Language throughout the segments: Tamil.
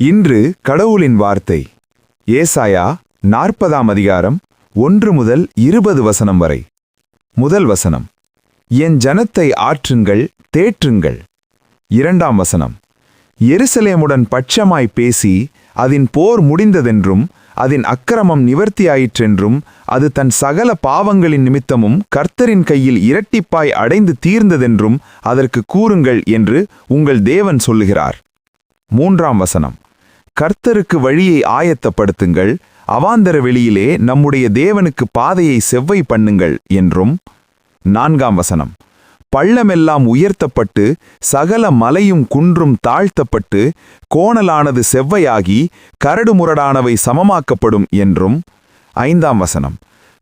இன்று கடவுளின் வார்த்தை ஏசாயா 40ஆம் அதிகாரம் 1 முதல் 20 வசனம் வரை. முதல் வசனம், என் ஜனத்தை ஆற்றுங்கள், தேற்றுங்கள். 2ஆம் வசனம், எருசலேமுடன் பட்சமாய் பேசி அதன் போர் முடிந்ததென்றும் அதன் அக்கிரமம் நிவர்த்தியாயிற்றென்றும் அது தன் சகல பாவங்களின் நிமித்தமும் கர்த்தரின் கையில் இரட்டிப்பாய் அடைந்து தீர்ந்ததென்றும் அதற்கு கூறுங்கள் என்று உங்கள் தேவன் சொல்லுகிறார். 3ஆம் வசனம், கர்த்தருக்கு வழியை ஆயத்தப்படுத்துங்கள், அவாந்தர வெளியிலே நம்முடைய தேவனுக்கு பாதையை செவ்வை பண்ணுங்கள் என்றும். 4ஆம் வசனம், பள்ளமெல்லாம் உயர்த்தப்பட்டு சகல மலையும் குன்றும் தாழ்த்தப்பட்டு கோணலானது செவ்வையாகி கரடுமுரடானவை சமமாக்கப்படும் என்றும். 5ஆம் வசனம்,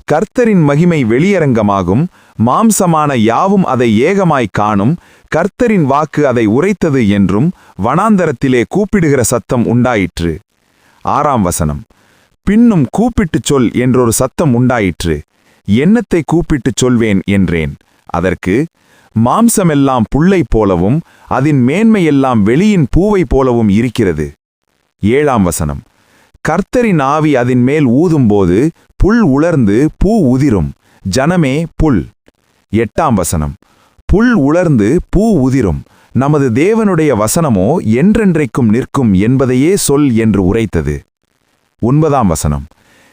கர்த்தரின் மகிமை வெளியரங்கமாகும், மாம்சமான யாவும் அதை ஏகமாய் காணும், கர்த்தரின் வாக்கு அதை உரைத்தது என்றும் வனாந்தரத்திலே கூப்பிடுகிற சத்தம் உண்டாயிற்று. 6ஆம் வசனம், பின்னும் கூப்பிட்டுச் சொல் என்றொரு சத்தம் உண்டாயிற்று, என்னத்தை கூப்பிட்டுச் சொல்வேன் என்றேன். அதற்கு, மாம்சமெல்லாம் புல்லை போலவும் அதன் மேன்மையெல்லாம் வெளியின் பூவை போலவும் இருக்கிறது. 7ஆம் வசனம், கர்த்தரின் ஆவி அதன் மேல் ஊதும்போது புல் உலர்ந்து பூ உதிரும், ஜனமே புல். 8ஆம் வசனம், புல் உலர்ந்து பூ உதிரும், நமது தேவனுடைய வசனமோ என்றென்றைக்கும் நிற்கும் என்பதையே சொல் என்று உரைத்தது. 9ஆம் வசனம்,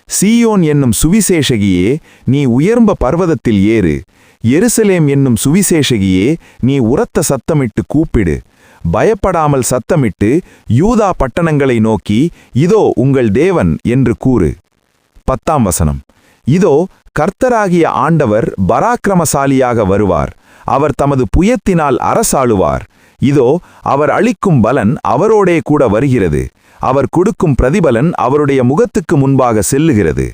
சீயோன் என்னும் சுவிசேஷகியே, நீ உயர்ந்த பர்வதத்தில் ஏறு, எருசலேம் என்னும் சுவிசேஷகியே, நீ உரத்த சத்தமிட்டு கூப்பிடு, பயப்படாமல் சத்தமிட்டு யூதா பட்டணங்களை நோக்கி, இதோ உங்கள் தேவன் என்று கூறு. 10ஆம் வசனம், இதோ கர்த்தராகிய ஆண்டவர் பராக்கிரமசாலியாக வருவார், அவர் தமது புயத்தினால் அரசாளுவார், இதோ அவர் அளிக்கும் பலன் அவரோடே கூட வருகிறது, அவர் கொடுக்கும் பிரதிபலன் அவருடைய முகத்துக்கு முன்பாக செல்லுகிறது.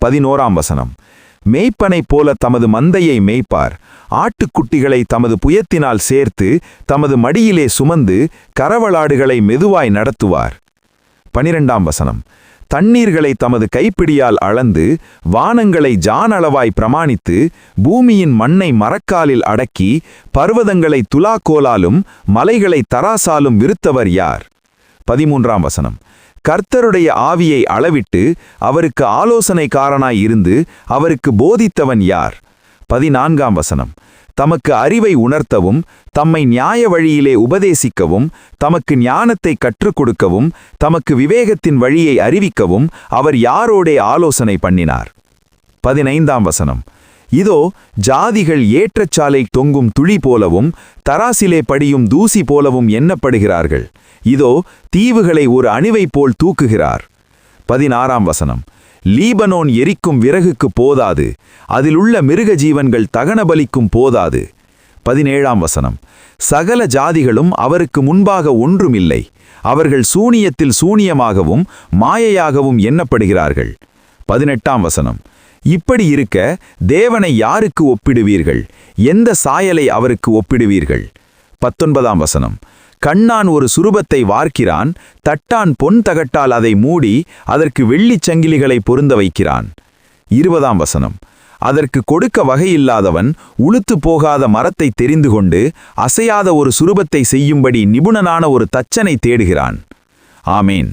11ஆம் வசனம், மேய்ப்பனைப் போல தமது மந்தையை மேய்ப்பார், ஆட்டுக்குட்டிகளை தமது புயத்தினால் சேர்த்து தமது மடியிலே சுமந்து கரவலாடுகளை மெதுவாய் நடத்துவார். 12ஆம் வசனம், தண்ணீர்களை தமது கைப்பிடியால் அளந்து வானங்களை ஜானளவாய் பிரமாணித்து பூமியின் மண்ணை மரக்காலில் அடக்கி பர்வதங்களை துலாக்கோலாலும் மலைகளை தராசாலும் விருத்தவர் யார்? 13ஆம் வசனம், கர்த்தருடைய ஆவியை அளவிட்டு அவருக்கு ஆலோசனைக்காரனாய் இருந்து அவருக்கு போதித்தவன் யார்? 14ஆம் வசனம், தமக்கு அறிவை உணர்த்தவும் தம்மை நியாய வழியிலே உபதேசிக்கவும் தமக்கு ஞானத்தை கற்றுக் கொடுக்கவும் தமக்கு விவேகத்தின் வழியை அறிவிக்கவும் அவர் யாரோடே ஆலோசனை பண்ணினார்? 15ஆம் வசனம், இதோ ஜாதிகள் ஏற்றச்சாலை தொங்கும் துளி போலவும் தராசிலே படியும் தூசி போலவும் எண்ணப்படுகிறார்கள், இதோ தீவுகளை ஒரு அணிவை போல் தூக்குகிறார். 16ஆம் வசனம், லீபனோன் எரிக்கும் விறகுக்கு போதாது, அதிலுள்ள மிருக ஜீவன்கள் தகனபலிக்கும் போதாது. 17ஆம் வசனம், சகல ஜாதிகளும் அவருக்கு முன்பாக ஒன்றுமில்லை, அவர்கள் சூனியத்தில் சூனியமாகவும் மாயையாகவும் எண்ணப்படுகிறார்கள். 18ஆம் வசனம், இப்படி இருக்க தேவனை யாருக்கு ஒப்பிடுவீர்கள்? எந்த சாயலை அவருக்கு ஒப்பிடுவீர்கள்? 19ஆம் வசனம், கண்ணான் ஒரு சுரூபத்தை வார்க்கிறான், தட்டான் பொன் தகட்டால் அதை மூடி அதற்கு வெள்ளிச் சங்கிலிகளை பொருந்த வைக்கிறான். 20ஆம் வசனம், அதற்கு கொடுக்க வகையில்லாதவன் உளுத்து போகாத மரத்தை தெரிந்து கொண்டு அசையாத ஒரு சுரூபத்தை செய்யும்படி நிபுணனான ஒரு தச்சனை தேடுகிறான். ஆமேன்.